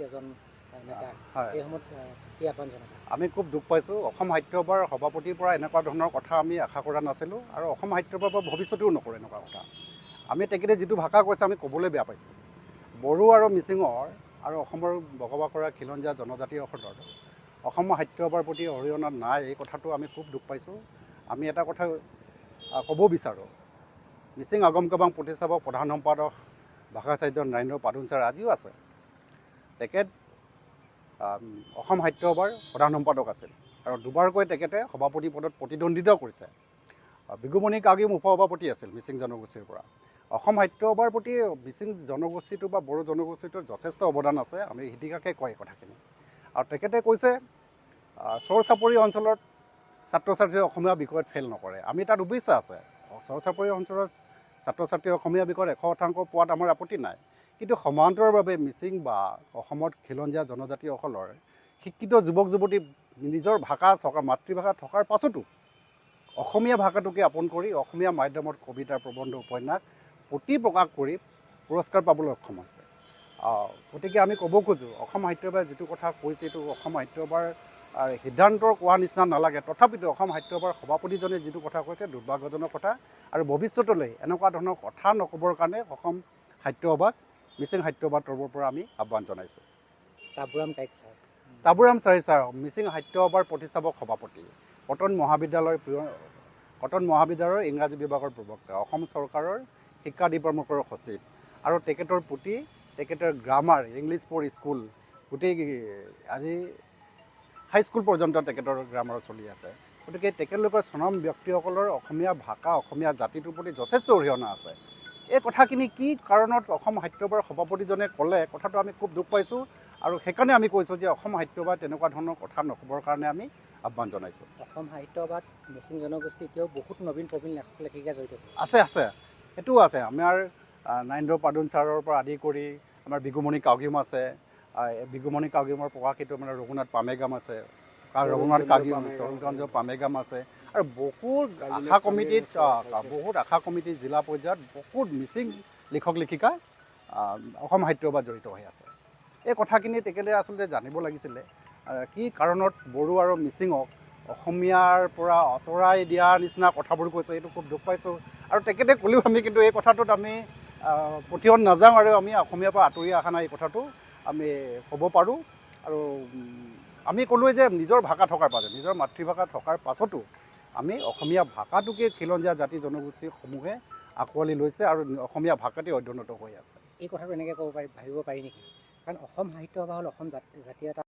এজন নেতা এই সময়ত কি আহ্বান জনাব? আমি খুব দুখ পাইছোঁ। অসম সাহিত্য সভাৰ সভাপতিৰ পৰা এনেকুৱা ধৰণৰ কথা আমি আশা কৰা নাছিলোঁ আৰু অসম সাহিত্য সভাৰ পৰা ভৱিষ্যতেও নকৰে এনেকুৱা কথা। আমি তেখেতে যিটো ভাষা কৈছে আমি ক'বলৈ বেয়া পাইছোঁ। বড়ো আৰু মিচিঙৰ আৰু অসমৰ বসবাস কৰা খিলঞ্জীয়া জনজাতিসকলৰ অসম সাহিত্য সভাৰ প্ৰতি অৰিহণা নাই, এই কথাটো আমি খুব দুখ পাইছোঁ। আমি এটা কথা ক'ব বিচাৰোঁ, মিচিং আগম কাবাং প্ৰতিষ্ঠাপক প্ৰধান সম্পাদক ভাষা সাহিত্য নৰেন্দ্ৰ পাদুন ছাৰ আজিও আছে। তেখেত অসম সাহিত্য সভাৰ প্ৰধান সম্পাদক আছিল আৰু দুবাৰকৈ তেখেতে সভাপতি পদত প্ৰতিদ্বন্দ্বিতাও কৰিছে। বিগুমণি কাগিম উপ-সভাপতি আছিল মিচিং জনগোষ্ঠীৰ পৰা। অসম সাহিত্য সভাৰ প্ৰতি মিচিং জনগোষ্ঠীটো বা বড়ো জনগোষ্ঠীটোৰ যথেষ্ট অৱদান আছে, আমি ইতিহাসে কয় কথাখিনি। আৰু তেখেতে কৈছে চৰ চাপৰি অঞ্চলত ছাত্ৰ ছাত্ৰীয়ে অসমীয়া বিষয়ত ফেইল নকৰে। আমি তাত উদ্দেশ্য আছে, চৰ চাপৰি অঞ্চলত ছাত্ৰ ছাত্ৰীয়ে অসমীয়া বিষয়ত 100% পোৱাত আমাৰ আপত্তি নাই, কিন্তু সমান্তৰালভাৱে মিচিং বা অসমত খিলঞ্জীয়া জনজাতিসকলৰ শিক্ষিত যুৱক যুৱতী নিজৰ ভাষা থকা মাতৃভাষা থকাৰ পাছতো অসমীয়া ভাষাটোকে আপোন কৰি অসমীয়া মাধ্যমত কবিতা প্ৰবন্ধ উপন্যাস পুথি প্ৰকাশ কৰি পুৰস্কাৰ পাবলৈ সক্ষম হৈছে। গতিকে আমি ক'ব খোজোঁ অসম সাহিত্য সভাই যিটো কথা কৈছে এইটো অসম সাহিত্য সভাৰ সিদ্ধান্তৰ কোৱাৰ নিচিনা নালাগে, তথাপিতো অসম সাহিত্য সভাৰ সভাপতিজনে যিটো কথা কৈছে দুৰ্ভাগ্যজনক কথা। আৰু ভৱিষ্যতলৈ এনেকুৱা ধৰণৰ কথা নক'বৰ কাৰণে অসম সাহিত্য সভাক মিচিং সাহিত্য সভাৰ তৰফৰ পৰা আমি আহ্বান জনাইছোঁ। তাবুৰাম চাৰী ছাৰ মিচিং সাহিত্য সভাৰ প্ৰতিষ্ঠাপক সভাপতি, কটন মহাবিদ্যালয়ৰ ইংৰাজী বিভাগৰ প্ৰবক্তা, অসম চৰকাৰৰ শিক্ষা ডিপাৰ্টমেণ্টৰ সচিব আৰু তেখেতৰ প্ৰতি তেখেতৰ গ্ৰামাৰ ইংলিছ ফৰ স্কুল গোটেই আজি হাইস্কুল পৰ্যন্ত তেখেতৰ গ্ৰামাৰ চলি আছে। গতিকে তেখেতলোকৰ স্বনাম ব্যক্তিসকলৰ অসমীয়া ভাষা অসমীয়া জাতিটোৰ প্ৰতি যথেষ্ট অৰিহণা আছে। এই কথাখিনি কি কাৰণত অসম সাহিত্য সভাৰ সভাপতিজনে ক'লে কথাটো আমি খুব দুখ পাইছোঁ আৰু সেইকাৰণে আমি কৈছোঁ যে অসম সাহিত্য সভাই তেনেকুৱা ধৰণৰ কথা নক'বৰ কাৰণে আমি আহ্বান জনাইছোঁ। অসম সাহিত্য সভাত মিচিং জনগোষ্ঠী এতিয়াও বহুত নবীন প্ৰবীণ লেখক লেখিকা জড়িত আছে। সেইটোও আছে। আমাৰ নৰেন্দ্ৰ পাদুন ছাৰৰ পৰা আদি কৰি আমাৰ বিগুমণি কাগিম আছে, বিগুমণি কাগিমৰ প্ৰকাশিত মানে ৰঘুনাথ পামেগাম আছে, ৰঘুনাথ কাগিম তৰুণগঞ্জ পামেগাম আছে আৰু বহুত আশা কমিটি জিলা পৰ্যায়ত বহুত মিচিং লেখক লেখিকা অসম সাহিত্য সভাত জড়িত হৈ আছে। এই কথাখিনি তেখেতে আচলতে জানিব লাগিছিলে। কি কাৰণত বড়ো আৰু মিচিঙক অসমীয়াৰ পৰা আঁতৰাই দিয়াৰ নিচিনা কথাবোৰ কৈছে, এইটো খুব দুখ পাইছোঁ। আৰু তেখেতে ক'লেও আমি কিন্তু এই কথাটোত আমি পঠিয়ন নাযাওঁ আৰু আমি অসমীয়াৰ পৰা আঁতৰি অহা নাই, এই কথাটো আমি ক'ব পাৰোঁ। আৰু আমি ক'লোৱে যে নিজৰ ভাষা থকাৰ পাছত নিজৰ মাতৃভাষা থকাৰ পাছতো আমি অসমীয়া ভাষাটোকে খিলঞ্জীয়া জাতি জনগোষ্ঠীসমূহে আঁকোৱালি লৈছে আৰু অসমীয়া ভাষাতে অধ্যয়নত হৈ আছে। এই কথাটো এনেকৈ ভাবিব পাৰি নেকি? কাৰণ অসম সাহিত্য সভা হ'ল অসম জাতীয় এটা